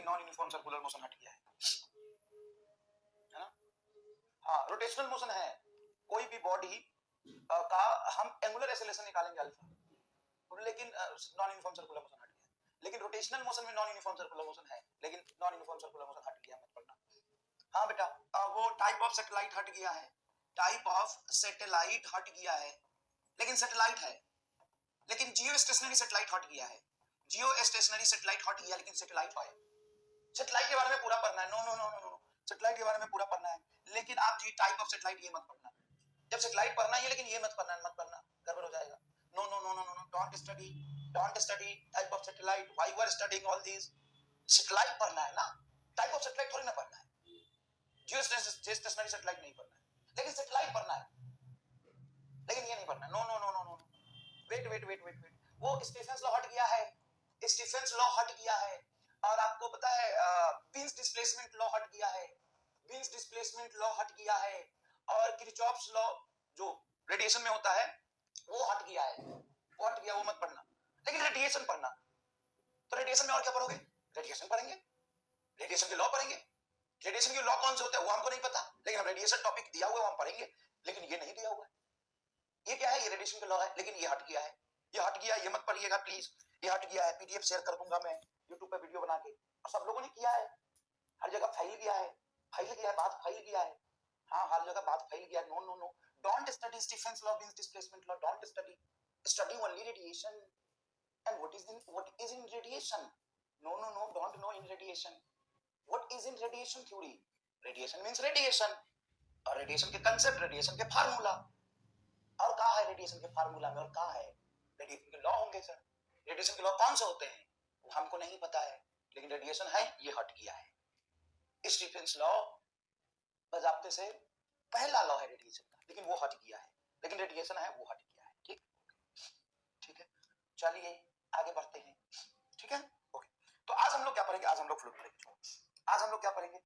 Non uniform circular motion हट गया है ना। हाँ, रोटेशनल मोशन है, कोई भी बॉडी का हम एंगुलर एक्सेलरेशन निकालेंगे अल्फा, लेकिन नॉन यूनिफॉर्म सर्कुलर मोशन हट गया। लेकिन रोटेशनल मोशन में नॉन यूनिफॉर्म सर्कुलर मोशन है, लेकिन नॉन यूनिफॉर्म सर्कुलर मोशन हट गया, मत पढ़ना। हाँ बेटा, वो टाइप ऑफ सैटेलाइट हट गया है, टाइप ऑफ सैटेलाइट हट गया है, लेकिन सैटेलाइट है, लेकिन जियो स्टेशनरी सैटेलाइट हट गया है, जियो स्टेशनरी सैटेलाइट हट गया, लेकिन सैटेलाइट है। सैटेलाइट के बारे में पूरा पढ़ना है, no no no no no, satellite के बारे में पूरा पढ़ना है, लेकिन आप जी टाइप ऑफ सैटेलाइट ये मत पढ़ना। जब सैटेलाइट पढ़ना ही है, लेकिन ये मत पढ़ना, गड़बड़ हो जाएगा। No no no no no, don't study type of satellite, why you are studying all this. Satellite पढ़ना है ना, टाइप ऑफ सैटेलाइट थोड़ी ना पढ़ना है, जियो स्टेशनरी सैटेलाइट नहीं पढ़ना है, लेकिन सैटेलाइट पढ़ना है, लेकिन ये नहीं पढ़ना। No no no no no, wait, वो स्टीफेंस लॉ हट गया है, स्टीफेंस लॉ हट गया है, और आपको पता है बीन्स डिस्प्लेसमेंट लॉ हट गया है, बीन्स डिस्प्लेसमेंट लॉ हट गया है, और किरचॉफ्स लॉ जो रेडिएशन में होता है वो हट गया है, वो हट गया, वो मत पढ़ना, लेकिन रेडिएशन पढ़ना। तो रेडिएशन में और क्या पढ़ोगे? रेडिएशन पढ़ेंगे, रेडिएशन के लॉ पढ़ेंगे। रेडिएशन के लॉ कौन से होते हैं वो हमको नहीं पता, लेकिन हम रेडिएशन टॉपिक दिया हुआ है हम पढ़ेंगे, लेकिन ये नहीं दिया हुआ है। ये क्या है? ये रेडिएशन का लॉ है, लेकिन ये हट गया है, ये हट गया, ये मत पढ़िएगा प्लीज, ये हट गया है। पीडीएफ शेयर कर दूंगा मैं यूट्यूब पे वीडियो बना के, और सब लोगों ने किया है, हर जगह फैल गया है, बात फैल गया है। हाँ, हर जगह बात फैल गया। No no no, don't study Stefan's law, Wien's displacement law, don't study only radiation. And what is in radiation? No no no, don't know in radiation. What is in radiation theory? Radiation means radiation, और radiation के concept, radiation के formula, और कहा है radiation के formula में, और कहा है रेडिएशन के लॉ होंगे सर। रेडिएशन के लॉ कौन से होते हैं वो हमको नहीं पता है, लेकिन रेडिएशन है, ये हट गया है। स्टीफेंस लॉ बजाते से पहला लॉ है रेडिएशन का, लेकिन वो हट गया है, लेकिन रेडिएशन है वो हट गया है। ठीक, ठीक है, चलिए आगे बढ़ते हैं। ठीक है, ओके। तो आज हम लोग क्या पढ़ेंगे? आज हम लोग फ्लूइड पढ़ेंगे। आज हम लोग क्या पढ़ेंगे?